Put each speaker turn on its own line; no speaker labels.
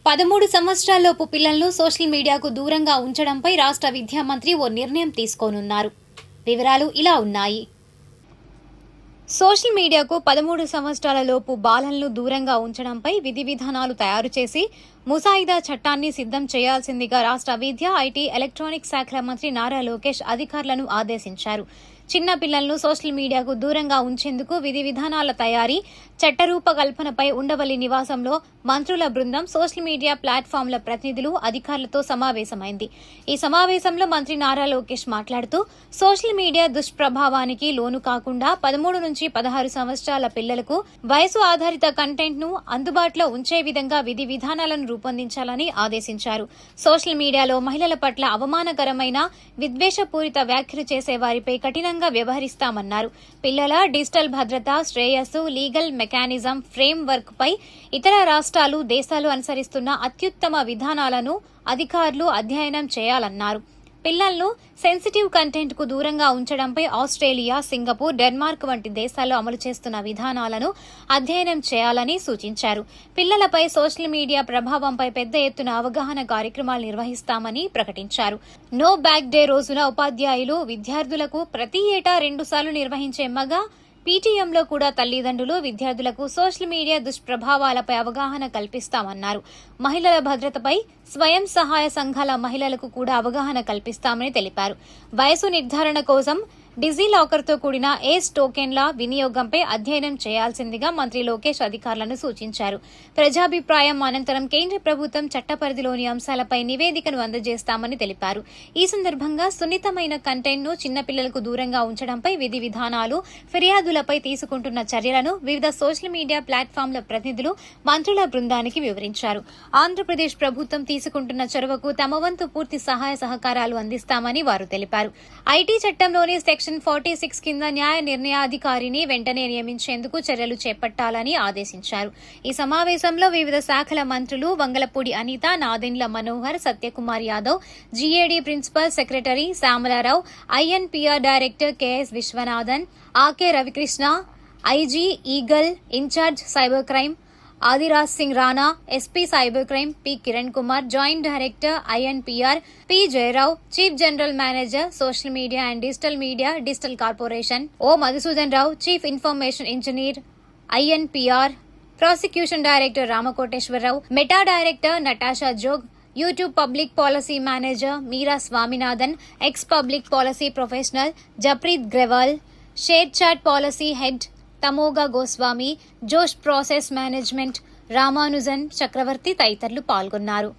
13 సంవత్సరాల్లోపు పిల్లలను సోషల్ మీడియాకు దూరంగా ఉంచడంపై రాష్ట్ర విద్యా మంత్రి ఓ నిర్ణయం తీసుకోనున్నారు. వివరాలు ఇలా ఉన్నాయి. సోషల్ మీడియాకు 13 సంవత్సరాలలోపు బాలలను దూరంగా ఉంచడంపై విధి విధానాలు తయారు చేసి ముసాయిదా చట్టాన్ని సిద్ధం చేయాల్సిందిగా రాష్ట్ర విద్యా, ఐటీ, ఎలక్ట్రానిక్స్ శాఖల మంత్రి నారా లోకేష్ అధికారులను ఆదేశించారు. చిన్న పిల్లలను సోషల్ మీడియాకు దూరంగా ఉంచేందుకు విధి విధానాల తయారీ, చట్టరూపకల్పనపై ఉండవల్లి నివాసంలో మంత్రుల బృందం సోషల్ మీడియా ప్లాట్ఫామ్ల ప్రతినిధులు, అధికారులతో సమావేశమైంది. ఈ సమావేశంలో మంత్రి నారా లోకేష్ మాట్లాడుతూ సోషల్ మీడియా దుష్ప్రభావానికి లోను కాకుండా 13 నుంచి 16 సంవత్సరాల పిల్లలకు వయసు ఆధారిత కంటెంట్ ను అందుబాటులో ఉంచే విధంగా విధి విధానాలను రూపొందించాలని ఆదేశించారు. సోషల్ మీడియాలో మహిళల పట్ల అవమానకరమైన, విద్వేషపూరిత వ్యాఖ్యలు చేసే వారిపై కఠినంగా వ్యవహరిస్తామన్నారు. పిల్లల డిజిటల్ భద్రత, శ్రేయస్సు, లీగల్ మెకానిజం ఫ్రేమ్ వర్క్ పై ఇతర రాష్ట్రాలు, దేశాలు అనుసరిస్తున్న అత్యుత్తమ విధానాలను అధికారులు అధ్యయనం చేయాలన్నారు. పిల్లలను సెన్సిటివ్ కంటెంట్ కు దూరంగా ఉంచడంపై ఆస్ట్రేలియా, సింగపూర్, డెన్మార్క్ వంటి దేశాల్లో అమలు చేస్తున్న విధానాలను అధ్యయనం చేయాలని సూచించారు. పిల్లలపై సోషల్ మీడియా ప్రభావంపై పెద్ద ఎత్తున అవగాహన కార్యక్రమాలు నిర్వహిస్తామని ప్రకటించారు. నో బ్యాక్ డే రోజున ఉపాధ్యాయులు విద్యార్థులకు ప్రతి ఏటా 2 సార్లు నిర్వహించే మగా పీటీఎంలో కూడా తల్లిదండ్రులు, విద్యార్థులకు సోషల్ మీడియా దుష్ప్రభావాలపై అవగాహన కల్పిస్తామన్నారు. మహిళల భద్రతపై స్వయం సహాయ సంఘాల మహిళలకు కూడా అవగాహన కల్పిస్తామని తెలిపారు. వయసు నిర్ధారణ కోసం డిజిలాకర్తో కూడిన ఏజ్ టోకెన్ల వినియోగంపై అధ్యయనం చేయాల్సిందిగా మంత్రి లోకేష్ అధికారులను సూచించారు. ప్రజాభిప్రాయం అనంతరం కేంద్ర ప్రభుత్వం చట్టపరిధిలోని అంశాలపై నివేదికను అందజేస్తామని తెలిపారు. ఈ సందర్భంగా సున్నితమైన కంటెంట్ ను చిన్నపిల్లలకు దూరంగా ఉంచడంపై విధి విధానాలు, ఫిర్యాదులపై తీసుకుంటున్న చర్యలను వివిధ సోషల్ మీడియా ప్లాట్ఫామ్ల ప్రతినిధులు మంత్రుల బృందానికి వివరించారు. ఆంధ్రప్రదేశ్ ప్రభుత్వం తీసుకుంటున్న చొరవకు తమ వంతు పూర్తి సహాయ సహకారాలు అందిస్తామని వారు తెలిపారు. ఐటీ చట్టంలోని సెక్షన్ 46 కింద న్యాయ నిర్ణయాధికారిని వెంటనే నియమించేందుకు చర్యలు చేపట్టాలని ఆదేశించారు. ఈ సమావేశంలో వివిధ శాఖల మంత్రులు Vangalapudi Anitha, Nadendla Manohar, Satyakumar Yadav, GAD principal secretary Syamalarao, INPR director KS Viswanathan, Ake Ravikrishna, IG Eagle incharge cyber crime Adiraj Singh Rana, SP cyber crime P Kiran Kumar, joint director INPR P Jayarao, chief general manager social media and digital corporation O Madhusudan Rao, chief information engineer INPR, prosecution director Ramakoteswararao, Meta director Natasha Jog, YouTube public policy manager Meera Swaminathan, X public policy professional Japreet Grewal, ShareChat policy head Tamoga Goswami, Josh process management Ramanujan చక్రవర్తి తదితరులు పాల్గొన్నారు.